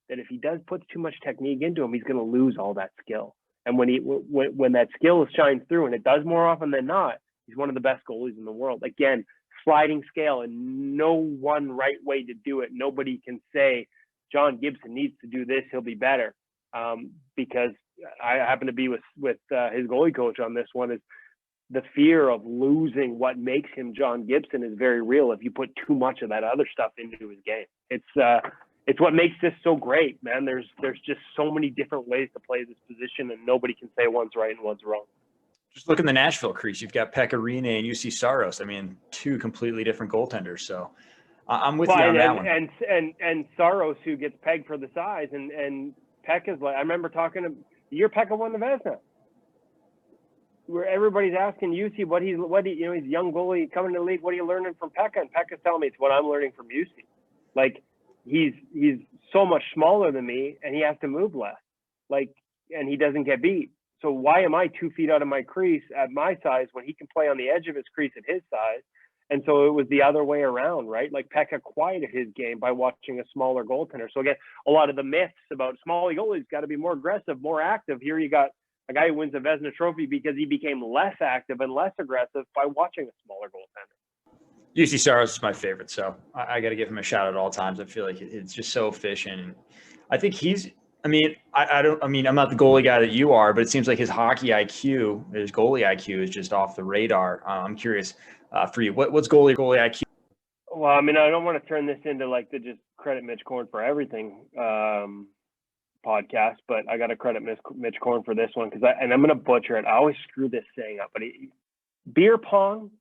that if he does put too much technique into him, he's going to lose all that skill. And when that skill shines through, and it does more often than not, he's one of the best goalies in the world. Again, sliding scale, and no one right way to do it. Nobody can say, John Gibson needs to do this, he'll be better. Because I happen to be with his goalie coach on this one. Is the fear of losing what makes him John Gibson is very real if you put too much of that other stuff into his game. It's what makes this so great, man. There's just so many different ways to play this position, and nobody can say one's right and one's wrong. Just look in the Nashville crease. You've got Pekka Rinne and UC Saros. I mean, two completely different goaltenders. So I'm with you on that one. And Saros, who gets pegged for the size, and Pekka's like, I remember talking to the year Pekka won the Vezina, where everybody's asking UC what he's a young goalie coming to the league. What are you learning from Pekka? And Pekka's telling me it's what I'm learning from UC. Like he's so much smaller than me, and he has to move less. And he doesn't get beat. So why am I 2 feet out of my crease at my size when he can play on the edge of his crease at his size? And so it was the other way around, right? Like Pekka quieted his game by watching a smaller goaltender. So again, a lot of the myths about small goalies got to be more aggressive, more active. Here you got a guy who wins a Vezina trophy because he became less active and less aggressive by watching a smaller goaltender. UC Saros is my favorite, so I got to give him a shout at all times. I feel like it's just so efficient. I think I'm not the goalie guy that you are, but it seems like his hockey IQ, his goalie IQ is just off the radar. I'm curious for you, what's goalie IQ? Well, I mean, I don't want to turn this into like the just credit Mitch Korn for everything podcast, but I got to credit Mitch Korn for this one because I'm going to butcher it. I always screw this saying up, but beer pong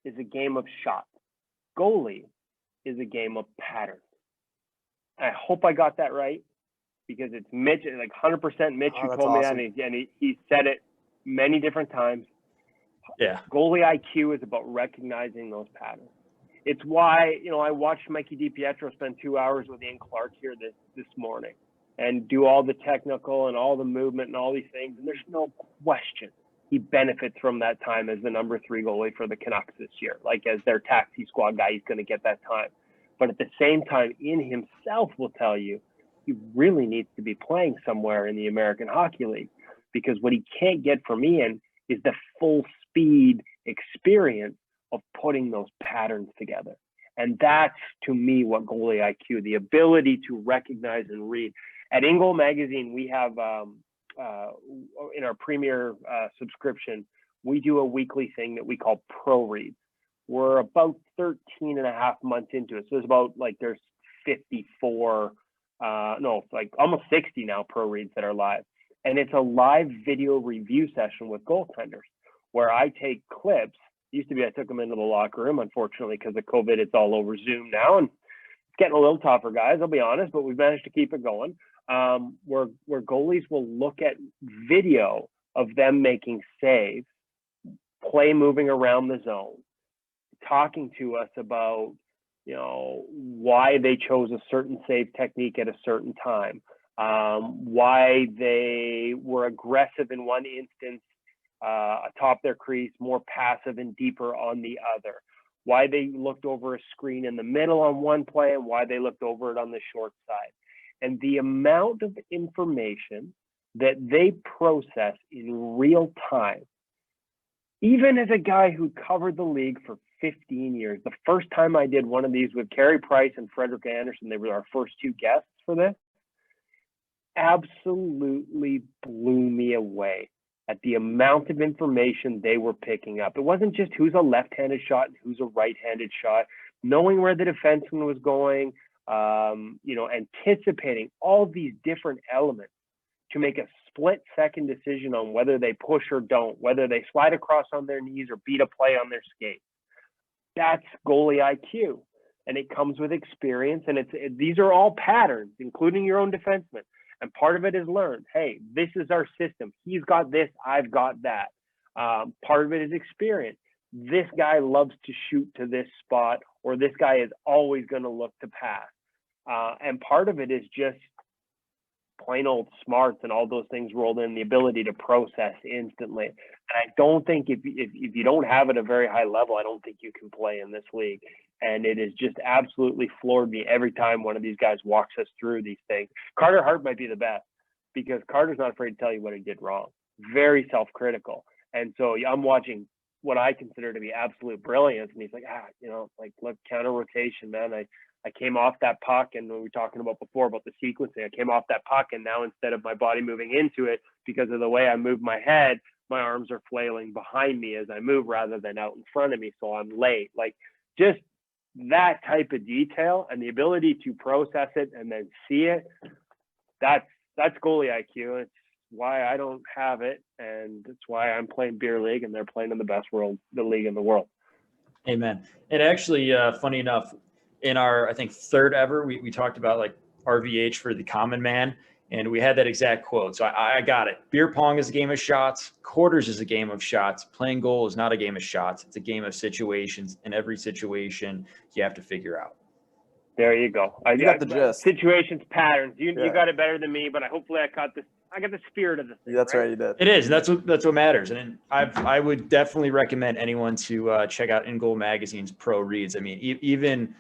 is a game of shots. Goalie is a game of patterns. I hope I got that right because it's Mitch, like 100% Mitch who told me that, and he said it many different times. Yeah. Goalie IQ is about recognizing those patterns. It's why, I watched Mikey DiPietro spend 2 hours with Ian Clark here this morning and do all the technical and all the movement and all these things. And there's no question he benefits from that time as the number 3 goalie for the Canucks this year. Like, as their taxi squad guy, he's going to get that time. But at the same time, in himself will tell you he really needs to be playing somewhere in the American Hockey League, because what he can't get from Ian is the full speed experience of putting those patterns together. And that's, to me, what goalie IQ, the ability to recognize and read. At InGoal Magazine, we have, in our premier subscription, we do a weekly thing that we call Pro Reads. We're about 13 and a half months into it. So there's about, like, there's 54, like almost 60 now Pro Reads that are live. And it's a live video review session with goaltenders where I take clips. Used to be I took them into the locker room. Unfortunately, because of COVID, it's all over Zoom now, and it's getting a little tougher, guys. I'll be honest, but we've managed to keep it going. Where goalies will look at video of them making saves, play moving around the zone, talking to us about, you know, why they chose a certain save technique at a certain time, why they were aggressive in one instance atop their crease, more passive and deeper on the other, why they looked over a screen in the middle on one play and why they looked over it on the short side. And the amount of information that they process in real time, even as a guy who covered the league for 15 years, the first time I did one of these with Carey Price and Frederick Anderson, they were our first 2 guests for this, absolutely blew me away at the amount of information they were picking up. It wasn't just who's a left-handed shot and who's a right-handed shot, knowing where the defenseman was going, anticipating all these different elements to make a split-second decision on whether they push or don't, whether they slide across on their knees or beat a play on their skates. That's goalie IQ, and it comes with experience, and these are all patterns, including your own defenseman. And part of it is learned. Hey, this is our system. He's got this, I've got that. Part of it is experience. This guy loves to shoot to this spot, or this guy is always going to look to pass. And part of it is just plain old smarts and all those things rolled in, the ability to process instantly. And I don't think if you don't have it at a very high level, I don't think you can play in this league. And it has just absolutely floored me every time one of these guys walks us through these things. Carter Hart might be the best, because Carter's not afraid to tell you what he did wrong. Very self-critical. And so I'm watching what I consider to be absolute brilliance. And he's like, look, counter rotation, man. I came off that puck, and we were talking about before about the sequencing. I came off that puck, and now instead of my body moving into it, because of the way I move my head, my arms are flailing behind me as I move rather than out in front of me. So I'm late. Like, just that type of detail and the ability to process it and then see it, that's goalie IQ. It's why I don't have it, and it's why I'm playing beer league and they're playing in the league in the world. Amen. And actually, funny enough, in our, I think, 3rd ever, we talked about like RVH for the common man, and we had that exact quote. So I got it. Beer pong is a game of shots. Quarters is a game of shots. Playing goal is not a game of shots. It's a game of situations. In every situation, you have to figure out. There you go. You got the gist. Situations, patterns. You got it better than me, but hopefully I got the spirit of the thing. That's right, you did. It is. That's what matters. And I would definitely recommend anyone to check out InGoal Magazine's Pro Reads. I mean, even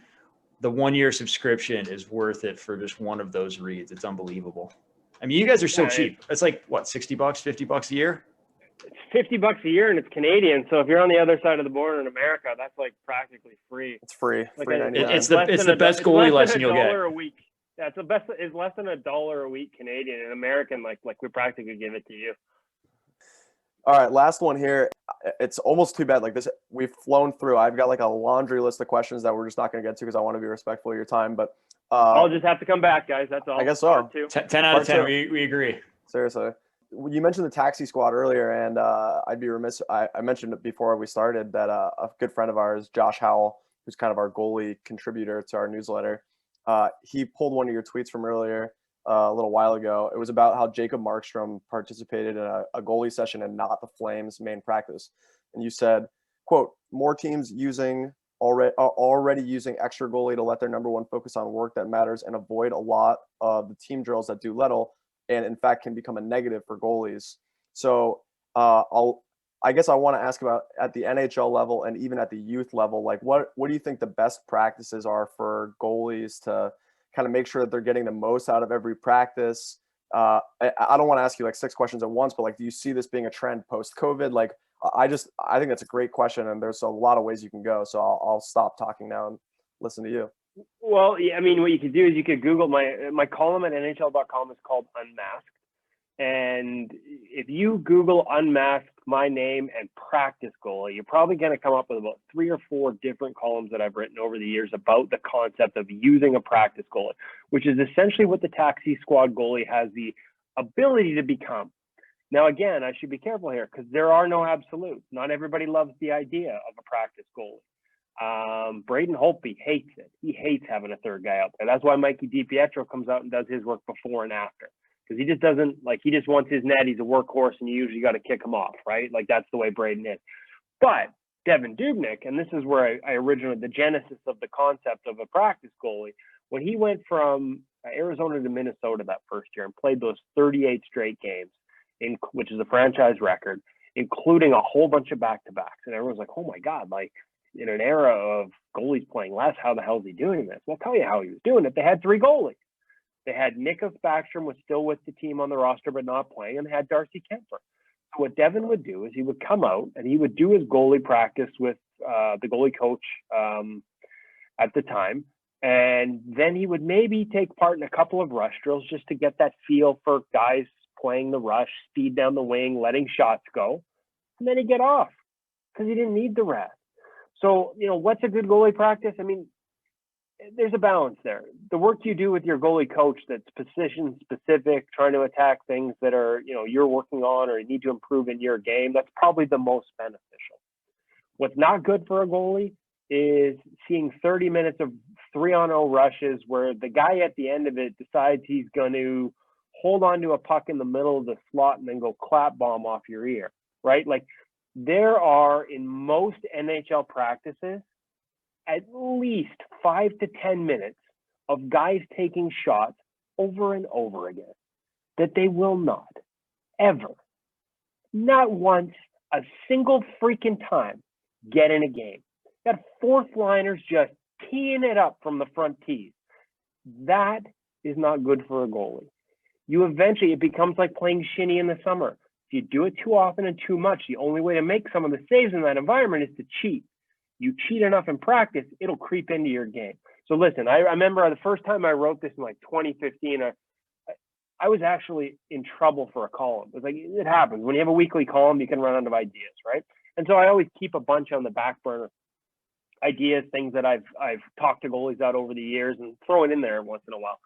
the 1-year subscription is worth it for just one of those reads. It's unbelievable. I mean, you guys are so cheap. It's like what, $60, $50 a year? It's $50 a year, and it's Canadian. So if you're on the other side of the border in America, that's like practically free. It's free. Like it's the best goalie lesson you'll get. $1 a week. That's the best. It's less than $1 a week Canadian. In American, like we practically give it to you. All right, last one here. It's almost too bad. Like this, we've flown through. I've got like a laundry list of questions that we're just not going to get to because I want to be respectful of your time. But I'll just have to come back, guys. That's all. I guess so. 10 out of 10. We agree. Seriously. You mentioned the taxi squad earlier, and I'd be remiss. I mentioned it before we started that a good friend of ours, Josh Howell, who's kind of our goalie contributor to our newsletter, he pulled one of your tweets from earlier a little while ago. It was about how Jacob Markstrom participated in a goalie session and not the Flames' main practice. And you said, quote, more teams already using extra goalie to let their number one focus on work that matters and avoid a lot of the team drills that do little and in fact can become a negative for goalies. So I'll I guess I want to ask about at the NHL level and even at the youth level, like what do you think the best practices are for goalies to kind of make sure that they're getting the most out of every practice? I don't want to ask you like 6 questions at once, but like, do you see this being a trend post COVID? Like, I think that's a great question, and there's a lot of ways you can go. So I'll stop talking now and listen to you. Well, yeah, I mean, what you could do is you could Google my column at NHL.com is called Unmasked. And if you Google unmasked my name and practice goalie, you're probably going to come up with about 3 or 4 different columns that I've written over the years about the concept of using a practice goalie, which is essentially what the taxi squad goalie has the ability to become. Now, again, I should be careful here because there are no absolutes. Not everybody loves the idea of a practice goalie. Braden Holtby hates it. He hates having a third guy out there. That's why Mikey DiPietro comes out and does his work before and after. Because he just doesn't, like, he just wants his net. He's a workhorse, and you usually got to kick him off, right? Like, that's the way Braden is. But Devin Dubnyk, and this is where I originally, the genesis of the concept of a practice goalie, when he went from Arizona to Minnesota that first year and played those 38 straight games, which is a franchise record, including a whole bunch of back-to-backs. And everyone's like, oh, my God, like, in an era of goalies playing less, how the hell is he doing this? Well, I'll tell you how he was doing it. They had 3 goalies. They had Nicholas Backstrom was still with the team on the roster but not playing, and they had Darcy Kemper. So what Devin would do is he would come out and he would do his goalie practice with the goalie coach at the time, and then he would maybe take part in a couple of rush drills just to get that feel for guys playing the rush, speed down the wing, letting shots go, and then he'd get off because he didn't need the rest. So, you know, what's a good goalie practice? I mean, there's a balance there. The work you do with your goalie coach that's position specific, trying to attack things that are, you know, you're working on or you need to improve in your game, that's probably the most beneficial. What's not good for a goalie is seeing 30 minutes of 3-on-0 rushes where the guy at the end of it decides he's going to hold on to a puck in the middle of the slot and then go clap bomb off your ear, right? Like, there are, in most NHL practices, at least 5 to 10 minutes of guys taking shots over and over again that they will not, ever, not once, a single freaking time, get in a game. Got 4th liners just teeing it up from the front tees. That is not good for a goalie. You eventually, it becomes like playing shinny in the summer. If you do it too often and too much, the only way to make some of the saves in that environment is to cheat. You cheat enough in practice, it'll creep into your game. So listen, I remember the first time I wrote this in like 2015, I was actually in trouble for a column. It's like, it happens. When you have a weekly column, you can run out of ideas, right? And so I always keep a bunch on the back burner, ideas, things that I've talked to goalies out over the years and throw it in there once in a while.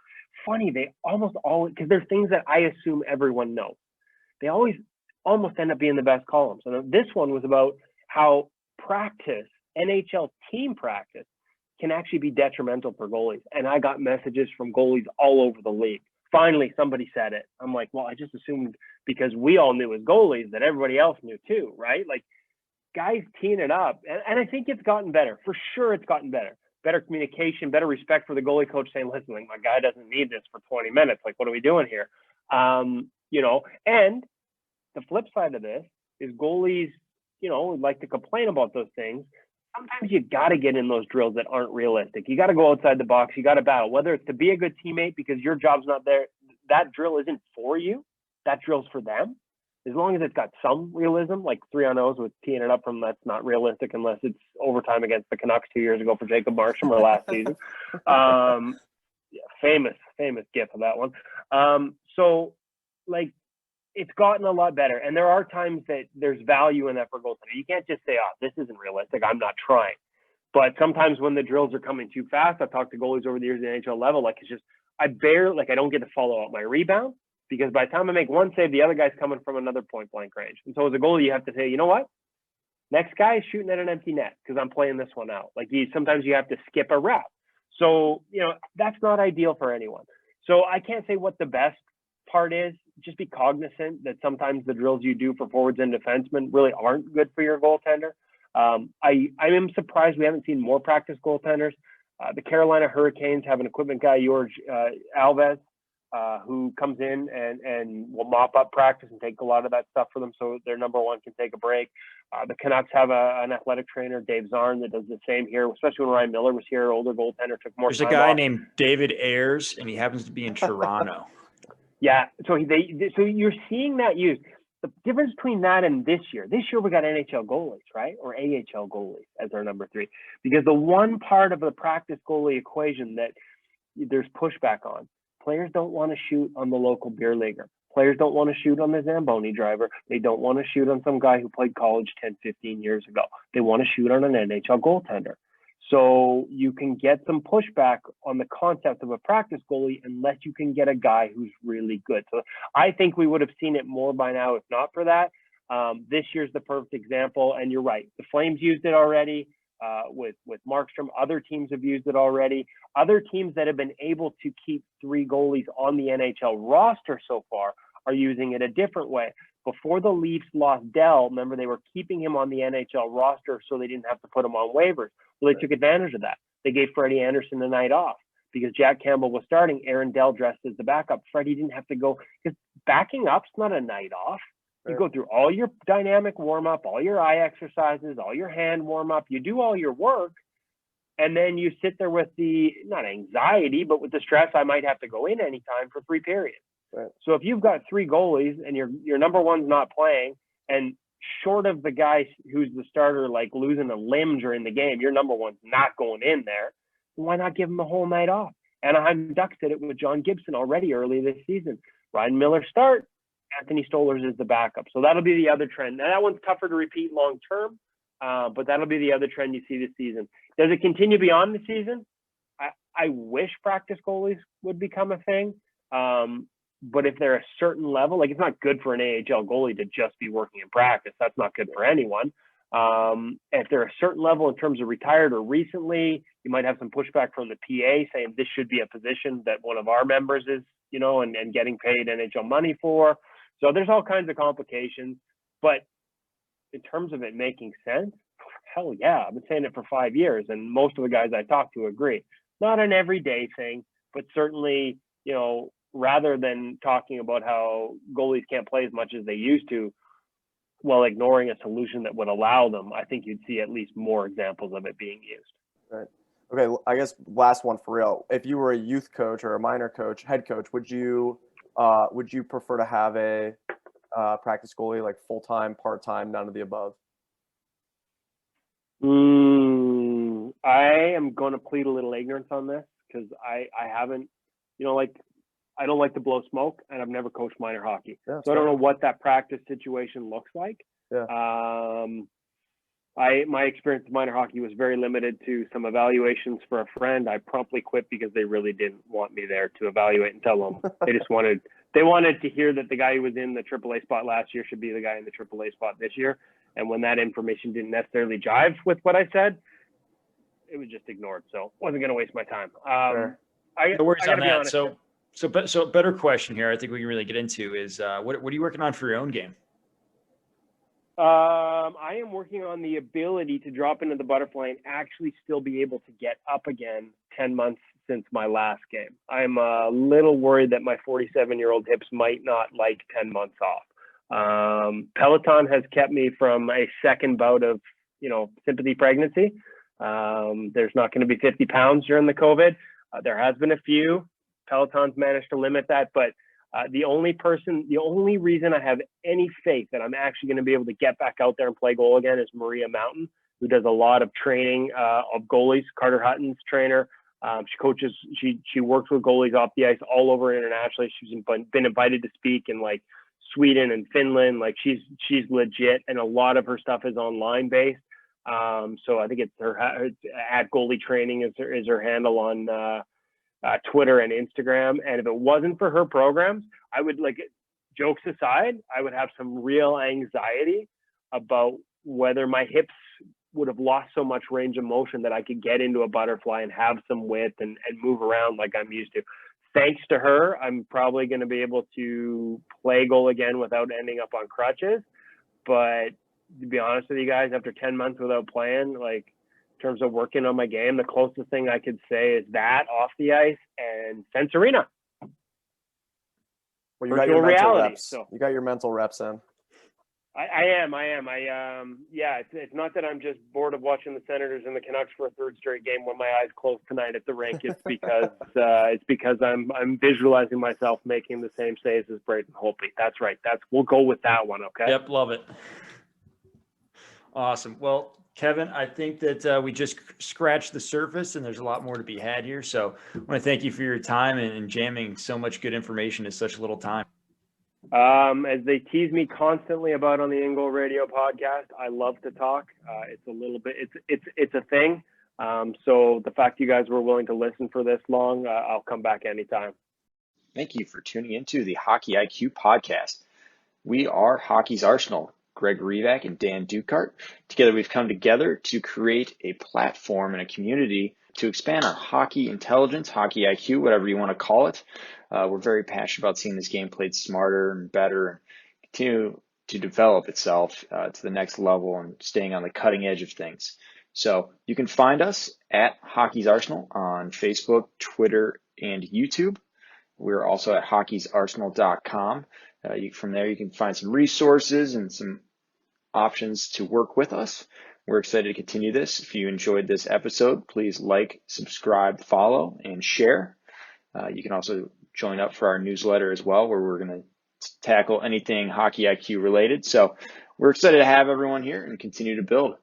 Funny, they almost always, because there's things that I assume everyone knows. They always almost end up being the best columns. And this one was about how practice, NHL team practice, can actually be detrimental for goalies. And I got messages from goalies all over the league. Finally, somebody said it. I'm like, well, I just assumed because we all knew as goalies that everybody else knew too, right? Like, guys teeing it up. And I think it's gotten better. For sure, it's gotten better. Better communication, better respect for the goalie coach saying, listen, like, my guy doesn't need this for 20 minutes. Like, what are we doing here? You know, and the flip side of this is goalies, you know, like to complain about those things. Sometimes you got to get in those drills that aren't realistic. You got to go outside the box. You got to battle, whether it's to be a good teammate because your job's not there. That drill isn't for you. That drill's for them. As long as it's got some realism, like 3-on-0s with teeing it up from, that's not realistic unless it's overtime against the Canucks 2 years ago for Jacob Marsham or last season. Yeah, famous gif of that one. So, like, it's gotten a lot better. And there are times that there's value in that for goaltender. You can't just say, oh, this isn't realistic, I'm not trying. But sometimes when the drills are coming too fast, I've talked to goalies over the years in the NHL level, like, it's just, I don't get to follow up my rebound because by the time I make one save, the other guy's coming from another point blank range. And so as a goalie, you have to say, you know what? Next guy is shooting at an empty net because I'm playing this one out. Like, sometimes you have to skip a rep. So, you know, that's not ideal for anyone. So I can't say what the best part is. Just be cognizant that sometimes the drills you do for forwards and defensemen really aren't good for your goaltender. I am surprised we haven't seen more practice goaltenders. The Carolina Hurricanes have an equipment guy, George Alves, who comes in and will mop up practice and take a lot of that stuff for them so their number one can take a break. The Canucks have an athletic trainer, Dave Zarn, that does the same here, especially when Ryan Miller was here, older goaltender, took more There's time a guy off. named David Ayers, and he happens to be in Toronto. Yeah, so so you're seeing that use. The difference between that and this year we got NHL goalies, right? Or AHL goalies as our number 3. Because the one part of the practice goalie equation that there's pushback on, players don't want to shoot on the local beer leaguer. Players don't want to shoot on the Zamboni driver. They don't want to shoot on some guy who played college 10, 15 years ago. They want to shoot on an NHL goaltender. So you can get some pushback on the concept of a practice goalie unless you can get a guy who's really good. So I think we would have seen it more by now if not for that. This year's the perfect example. And you're right. The Flames used it already with Markstrom. Other teams have used it already. Other teams that have been able to keep 3 goalies on the NHL roster so far are using it a different way. Before the Leafs lost Dell, remember they were keeping him on the NHL roster so they didn't have to put him on waivers. Well, they took advantage of that. They gave Freddie Anderson the night off because Jack Campbell was starting. Aaron Dell dressed as the backup. Freddie didn't have to go because backing up's not a night off. You go through all your dynamic warm-up, all your eye exercises, all your hand warm-up. You do all your work, and then you sit there with the, not anxiety, but with the stress, I might have to go in anytime for 3 periods. Right. So if you've got 3 goalies and your number one's not playing, and short of the guy who's the starter, like losing a limb during the game, your number one's not going in there, why not give him the whole night off? Anaheim Ducks did it with John Gibson already early this season. Ryan Miller start, Anthony Stolarz is the backup. So that'll be the other trend. Now that one's tougher to repeat long term, but that'll be the other trend you see this season. Does it continue beyond the season? I wish practice goalies would become a thing. But if they're a certain level, like it's not good for an AHL goalie to just be working in practice. That's not good for anyone. If they're a certain level in terms of retired or recently, you might have some pushback from the PA saying this should be a position that one of our members is, and getting paid NHL money for. So there's all kinds of complications. But in terms of it making sense, hell yeah, I've been saying it for 5 years, and most of the guys I talk to agree. Not an everyday thing, but certainly, rather than talking about how goalies can't play as much as they used to while ignoring a solution that would allow them, I think you'd see at least more examples of it being used. Right. Okay. I guess last one for real. If you were a youth coach or a minor coach, head coach, would you prefer to have a practice goalie like full-time, part-time, none of the above? I am going to plead a little ignorance on this because I haven't, I don't like to blow smoke, and I've never coached minor hockey. Yeah, so I don't know what that practice situation looks like. Yeah. My experience with minor hockey was very limited to some evaluations for a friend. I promptly quit because they really didn't want me there to evaluate and tell them. They wanted to hear that the guy who was in the AAA spot last year should be the guy in the AAA spot this year. And when that information didn't necessarily jive with what I said, it was just ignored. So I wasn't going to waste my time. Sure. No worries on that. So better question here, I think we can really get into is what are you working on for your own game? I am working on the ability to drop into the butterfly and actually still be able to get up again 10 months since my last game. I'm a little worried that my 47-year-old hips might not like 10 months off. Peloton has kept me from a second bout of, sympathy pregnancy. There's not going to be 50 pounds during the COVID. There has been a few. Peloton's managed to limit that, but the only reason I have any faith that I'm actually going to be able to get back out there and play goal again is Maria Mountain, who does a lot of training of goalies. Carter Hutton's trainer. She works with goalies off the ice all over internationally. She's been invited to speak in like Sweden and Finland. Like she's legit, and a lot of her stuff is online based. So I think it's her at goalie training is her handle on Twitter and Instagram. And if it wasn't for her programs, I would, jokes aside, I would have some real anxiety about whether my hips would have lost so much range of motion that I could get into a butterfly and have some width and move around like I'm used to. Thanks to her, I'm probably going to be able to play goal again without ending up on crutches. But to be honest with you guys, after 10 months without playing, in terms of working on my game, the closest thing I could say is that off the ice and Fence Arena. Well, you got your virtual mental reality. reps. So You got your mental reps in. I am. Yeah, it's not that I'm just bored of watching the Senators and the Canucks for a third straight game when my eyes close tonight at the rink. It's because I'm visualizing myself making the same saves as Braden Holtby. That's right. We'll go with that one. Okay. Yep, love it. Awesome. Well, Kevin, I think that we just scratched the surface, and there's a lot more to be had here. So I want to thank you for your time and jamming so much good information in such little time. As they tease me constantly about on the InGoal Radio podcast, I love to talk. It's a little bit, it's a thing. So the fact you guys were willing to listen for this long, I'll come back anytime. Thank you for tuning into the Hockey IQ podcast. We are Hockey's Arsenal, Greg Revac and Dan Dukart. Together we've come together to create a platform and a community to expand on hockey intelligence, hockey IQ, whatever you want to call it. We're very passionate about seeing this game played smarter and better and continue to develop itself to the next level and staying on the cutting edge of things. So you can find us at Hockey's Arsenal on Facebook, Twitter, and YouTube. We're also at hockeysarsenal.com. From there, you can find some resources and some options to work with us. We're excited to continue this. If you enjoyed this episode, please like, subscribe, follow, and share. You can also join up for our newsletter as well, where we're going to tackle anything Hockey IQ related. So we're excited to have everyone here and continue to build.